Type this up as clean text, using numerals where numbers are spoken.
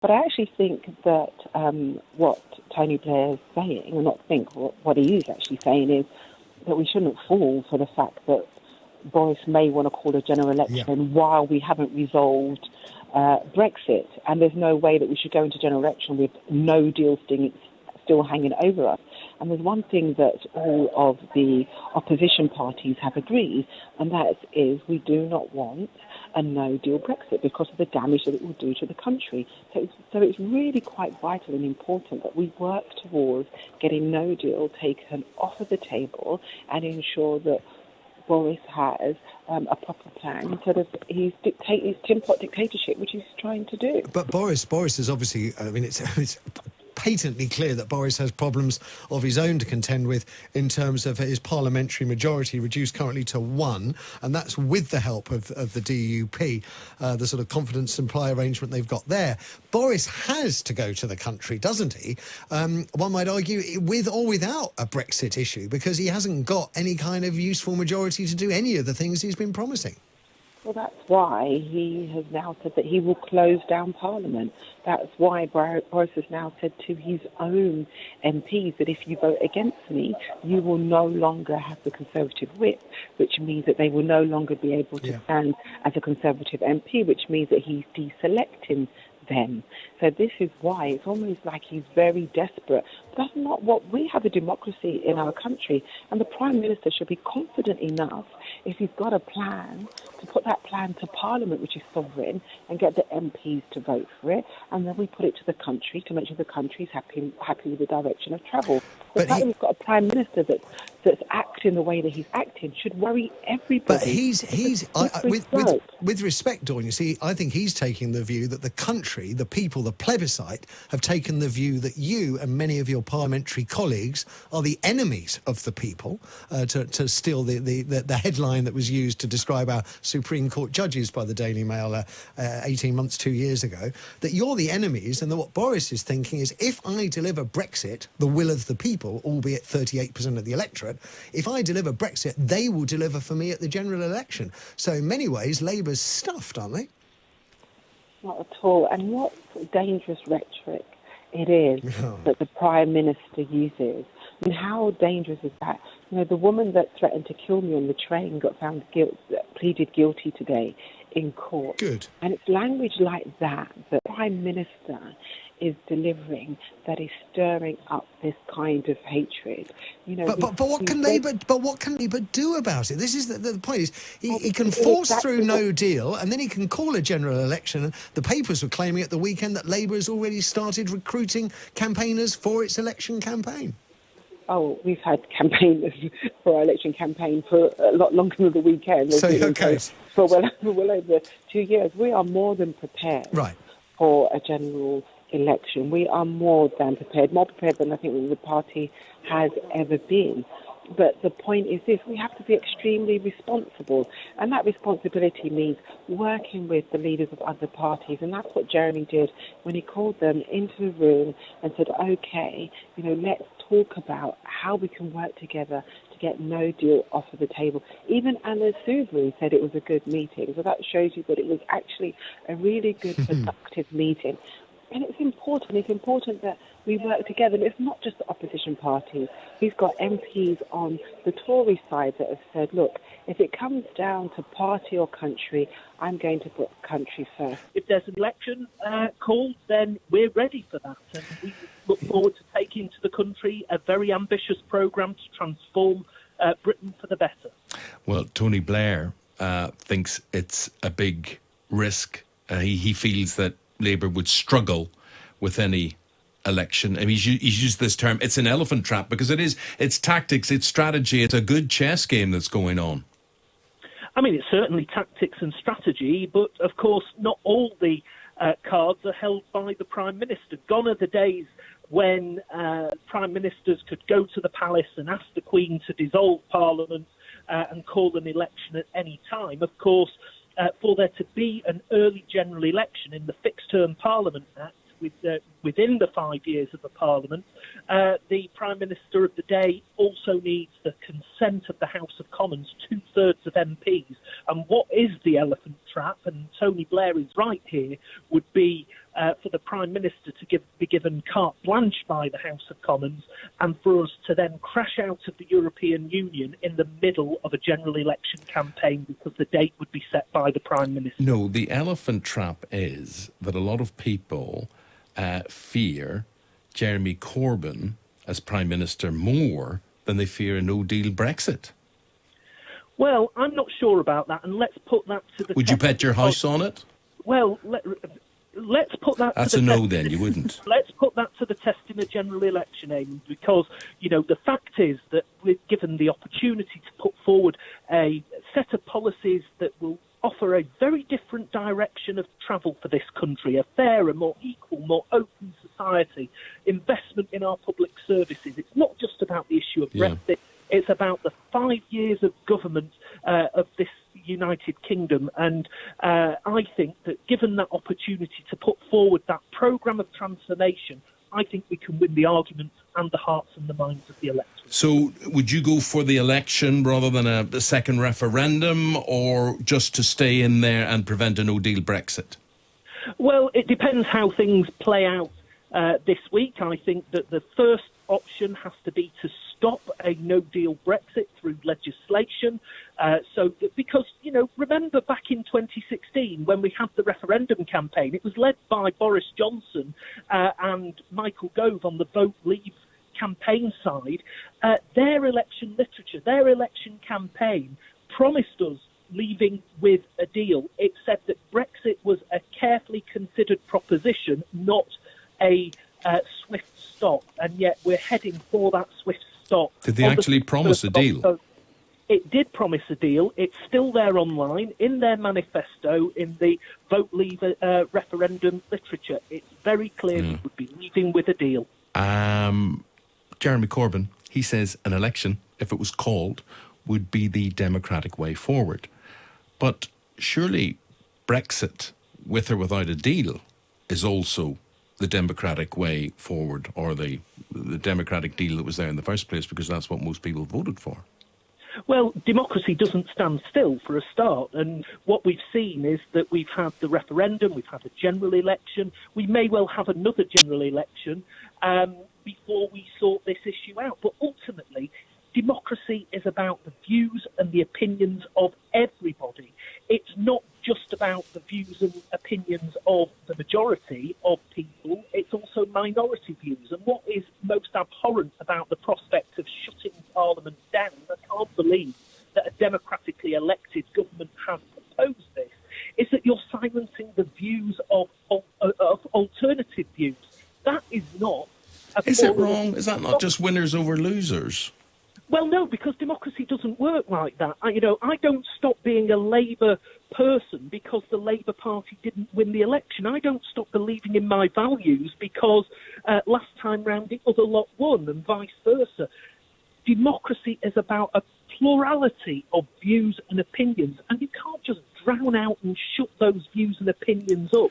But I actually think that what Tony Blair is saying, or not think, what he is actually saying is that we shouldn't fall for the fact that Boris may want to call a general election while we haven't resolved Brexit. And there's no way that we should go into general election with no deal still hanging over us. And there's one thing that all of the opposition parties have agreed, and that is we do not want a no-deal Brexit because of the damage that it will do to the country. So it's really quite vital and important that we work towards getting no deal taken off of the table and ensure that Boris has a proper plan instead of his tin pot dictatorship, which he's trying to do. But Boris is obviously, I mean, it's patently clear that Boris has problems of his own to contend with in terms of his parliamentary majority, reduced currently to 1, and that's with the help of the DUP, the sort of confidence supply arrangement they've got there. Boris has to go to the country, doesn't he? One might argue with or without a Brexit issue, because he hasn't got any kind of useful majority to do any of the things he's been promising. Well, that's why he has now said that he will close down Parliament. That's why Boris has now said to his own MPs that if you vote against me, you will no longer have the Conservative whip, which means that they will no longer be able to stand as a Conservative MP, which means that he's deselecting them. So this is why it's almost like he's very desperate. But that's not what we have, a democracy in our country. And the Prime Minister should be confident enough, if he's got a plan, to put that plan to Parliament, which is sovereign, and get the MPs to vote for it. And then we put it to the country to make sure the country's happy with the direction of travel. The fact that we've got a Prime Minister that's acting the way that he's acting should worry everybody. But with respect, Dawn, you see, I think he's taking the view that the country, the people, the plebiscite, have taken the view that you and many of your parliamentary colleagues are the enemies of the people, to steal the headline that was used to describe our Supreme Court judges by the Daily Mail 18 months, 2 years ago, that you're the enemies, and that what Boris is thinking is, if I deliver Brexit, the will of the people, albeit 38% of the electorate, if I deliver Brexit, they will deliver for me at the general election. So in many ways, Labour's stuffed, aren't they? Not at all. And what dangerous rhetoric it is that the Prime Minister uses. I mean, how dangerous is that? You know, the woman that threatened to kill me on the train got found pleaded guilty today in court. Good. And it's language like that the Prime Minister is delivering that is stirring up this kind of hatred. You know, but what can Labour do about it? This is the point. Is he can force through no deal, and then he can call a general election. The papers were claiming at the weekend that Labour has already started recruiting campaigners for its election campaign. Oh, we've had campaigners for our election campaign for a lot longer than the weekend. For well over 2 years. We are more than prepared for a general election. We are more than prepared, more prepared than I think the party has ever been. But the point is this, we have to be extremely responsible. And that responsibility means working with the leaders of other parties. And that's what Jeremy did when he called them into the room and said, OK, you know, let's talk about how we can work together to get no deal off of the table. Even Anna Soubry said it was a good meeting. So that shows you that it was actually a really good, productive meeting. And it's important that we work together. And it's not just the opposition parties. We've got MPs on the Tory side that have said, look, if it comes down to party or country, I'm going to put country first. If there's an election called, then we're ready for that. And we look forward to taking to the country a very ambitious programme to transform Britain for the better. Well, Tony Blair thinks it's a big risk. He feels that Labour would struggle with any election. I mean, he's used this term, it's an elephant trap, because it's tactics, it's strategy, it's a good chess game that's going on. I mean, it's certainly tactics and strategy, but of course not all the cards are held by the Prime Minister. Gone are the days when Prime Ministers could go to the palace and ask the Queen to dissolve Parliament and call an election at any time. Of course, for there to be an early general election in the Fixed-Term Parliament Act within the 5 years of the Parliament, the Prime Minister of the day also needs the consent of the House of Commons, 2/3 of MPs. And what is the elephant trap, and Tony Blair is right here, would be for the Prime Minister to be given carte blanche by the House of Commons and for us to then crash out of the European Union in the middle of a general election campaign because the date would be set by the Prime Minister. No, the elephant trap is that a lot of people fear Jeremy Corbyn as Prime Minister more than they fear a no-deal Brexit. Well, I'm not sure about that, and let's put that to the Would test. you bet your house on it? Well, let's put that That's to the a no test. then, you wouldn't. Let's put that to the test in a general election, Eamon, because, the fact is that we're given the opportunity to put forward a set of policies that will offer a very different direction of travel for this country, a fairer, more equal, more open society, investment in our public services. It's not just about the issue of Brexit. It's about the 5 years of government of this United Kingdom. And I think that given that opportunity to put forward that programme of transformation, I think we can win the arguments and the hearts and the minds of the electorate. So would you go for the election rather than a second referendum, or just to stay in there and prevent a no-deal Brexit? Well, it depends how things play out this week. I think that the first option has to be to stop a no-deal Brexit through legislation. Because, remember back in 2016 when we had the referendum campaign, it was led by Boris Johnson and Michael Gove on the Vote Leave campaign side. Their election literature, their election campaign promised us leaving with a deal. It said that Brexit was a carefully considered proposition, not a swift stop, and yet we're heading for that swift stop. Did they actually promise a deal? It did promise a deal. It's still there online, in their manifesto, in the Vote Leave referendum literature. It's very clear we would be leaving with a deal. Jeremy Corbyn, he says an election, if it was called, would be the democratic way forward. But surely Brexit, with or without a deal, is also the democratic way forward, or the democratic deal that was there in the first place, because that's what most people voted for. Well, democracy doesn't stand still, for a start, and what we've seen is that we've had the referendum, we've had a general election, we may well have another general election before we sort this issue out. But ultimately, democracy is about the views and the opinions of everybody. It's not just about the views and opinions of the majority of people, it's also minority views. And what is most abhorrent about the prospect of shutting Parliament down, I can't believe that a democratically elected government has proposed this, is that you're silencing the views of alternative views. That is not... Is it wrong? Is that not just winners over losers? Well, no, because democracy doesn't work like that. I don't stop being a Labour person because the Labour Party didn't win the election. I don't stop believing in my values because last time round the other lot won, and vice versa. Democracy is about a plurality of views and opinions, and you can't just drown out and shut those views and opinions up